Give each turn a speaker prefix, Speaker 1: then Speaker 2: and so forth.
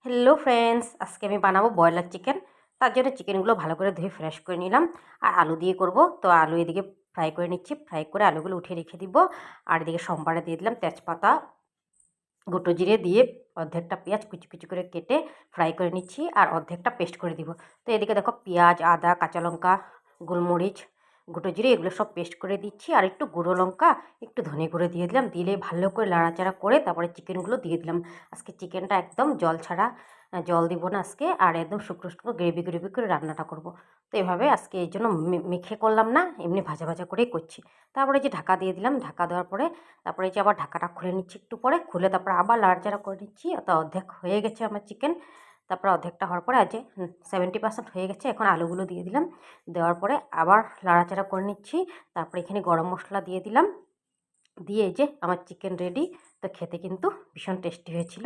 Speaker 1: Hello friends, আজকে আমি বানাবো ব্রয়লার চিকেন। তার জন্য চিকেনগুলো ভালো করে ধুয়ে ফ্রেশ করে নিলাম। আর আলু দিয়ে করব, তো আলু এদিকে ফ্রাই করে নিচ্ছি। ফ্রাই করে আলুগুলো উঠিয়ে রেখে দিব। আর এদিকে সম্বারে দিয়ে দিলাম তেজপাতা, গোটা জিরে দিয়ে অর্ধেকটা পেঁয়াজ কুচি কুচি করে কেটে ফ্রাই করে নিচ্ছি, আর অর্ধেকটা পেস্ট করে দিব। তো এদিকে দেখো পেঁয়াজ, আদা, কাঁচা লঙ্কা, গোলমরিচ, গোটা জিরে এগুলো সব পেস্ট করে দিচ্ছি। আর একটু গুঁড়ো লঙ্কা, একটু ধনে গুঁড়ো দিয়ে দিলাম। দিলে ভালো করে নাড়াচাড়া করে তারপরে চিকেনগুলো দিয়ে দিলাম। আজকে চিকেনটা একদম জল ছাড়া, জল দিব না আজকে, আর একদম শুকনো শুকনো গ্রেভি গ্রেভি করে রান্নাটা করব। তো এভাবে আজকে এই জন্য মেখে করলাম না, এমনি ভাজা ভাজা করেই করছি। তারপরে যে ঢাকা দিয়ে দিলাম, ঢাকা দেওয়ার পরে তারপরে যে আবার ঢাকাটা খুলে নিচ্ছি একটু পরে, খুলে তারপরে আবার নাড়াচাড়া করে নিচ্ছি। তো অর্ধেক হয়ে গেছে আমার চিকেন। তারপরে অর্ধেকটা হওয়ার পরে আজ 70% হয়ে গেছে। এখন আলুগুলো দিয়ে দিলাম। দেওয়ার পরে আবার নাড়াচাড়া করে নিচ্ছি। তারপরে এখানে গরম মশলা দিয়ে দিলাম। দিয়ে এই যে আমার চিকেন রেডি। তো খেতে কিন্তু ভীষণ টেস্টি হয়েছিল।